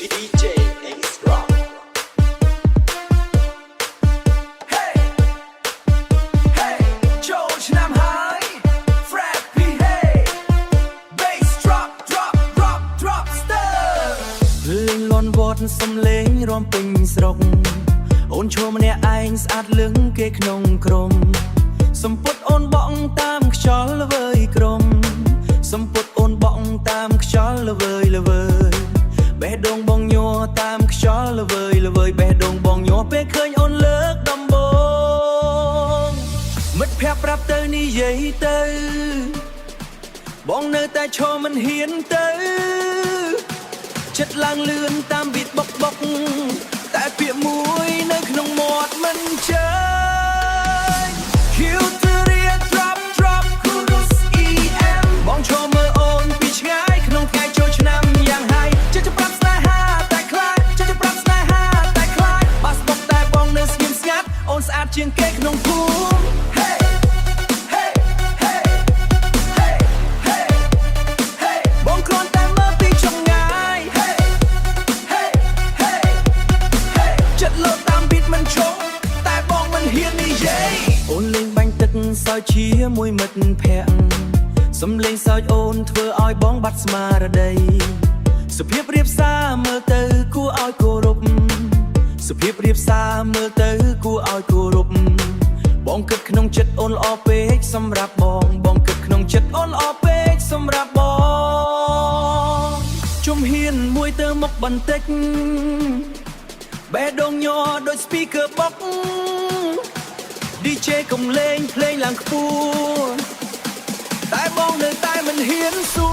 DJ Extra Hey Hey George Nam High Fred P Hey Bass drop drop drop drop stir លេងលន់វត្តសំលេងរំពេញស្រុកអូនឈរម្នាក់ឯងស្អាតលឹងគេក្នុងក្រុមសម្ពុតអូនបក់តាមខ្យល់ល្វើយក្រុមសម្ពុតអូនបក់តាមខ្យល់ល្វើយល្វើយបេះដូងបងញ័រតាមខ្យល់ល្វើយល្វើយបេះដូងបងញ័រពេលឃើញអូនលើកដំបូងមិត្តភក្តិប្រាប់ទៅនិយាយទៅបងនៅតែឈរមិនហ៊ានទៅចិត្តឡើងលឿនតាមប៊ីតបុកបុកតែពាក្យមួយនៅក្នុងមាត់មិនចេញ Q-Teria drop drop Chorus EM បងឈរមើលអូនពីឆ្ងាយក្នុងថ្ងៃចូលឆ្នាំយ៉ាងហើយចិត្តប្រាប់ស្នេហាតែខ្លាចចិត្តប្រាប់ស្នេហាតែខ្លាចបាសបុកតែបងនៅស្ងៀមស្ងាត់អូនស្អាតជាងគេក្នុងភូមិ Hey Hey Hey Hey Hey Hey បងគ្រាន់តែមើលពីចម្ងាយ Hey Hey Hey Hey ចិត្តលោតតាមប៊ីតមិនឈប់តែបងមិនហ៊ាននិយាយអូនលេងបាញ់ទឹកសើចជាមួយមិត្តភក្តិសំលេងសើចអូនធ្វើឲ្យបងបាត់ស្មារតីសុភាពរៀបសារមើលទៅគួរឲ្យគោរពសុភាពរៀបសារមើលទៅគួរឲ្យគោរពបងគិតក្នុងចិត្តអូនល្អពេកសម្រាប់បងបងគិតក្នុងចិត្តអូនល្អពេកសម្រាប់បងជំហានមួយទៅមុខបន្តិចបេះដូងញ័រដូច speaker box DJ កុំលេងភ្លេងឡើងខ្ពស់តែបងនៅតែមិនហ៊ានសួ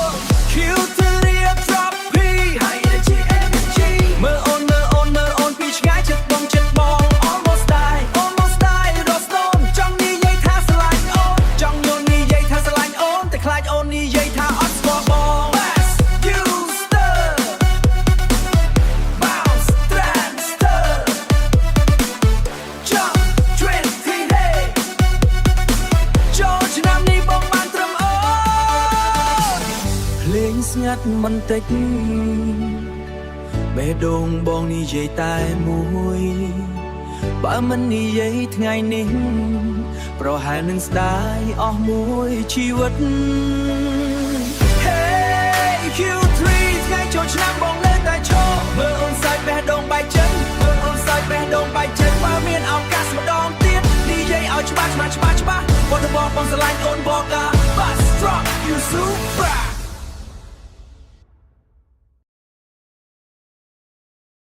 រ Q-Teria drop P High energy energy មើលអូនមើលអូនមើលអូនពីឆ្ងាយចិត្តបងចិត្តបង almost die Rose Stone ចង់និយាយថាស្រឡាញ់អូនចង់យល់និយាយថាស្រឡាញ់អូនតែខ្លាចអូននិយាយថាអត់ស្គាល់បង Bass you stir Bounce transfer Jump 20 hey ចូលឆ្នាំនេះបងបានត្រឹមអូនភ្លេងស្ងាត់មិនតិចបេះដូងបងនិយាយតែមួយបើមិននិយាយថ្ងៃនេះប្រហែលនឹងស្ដាយអស់មួយជីវិត Hey Q3 ថ្ងៃចូលឆ្នាំបងនៅតែឈរមើលអូនសើចបេះដូងបែកចិត្តមើលអូនសើចបេះដូងបែកចិត្តបើមានឱកាសម្ដងទៀតនិយាយឲ្យច្បាស់វត្តបងស្រឡាញ់អូនបងកា Bus drop you super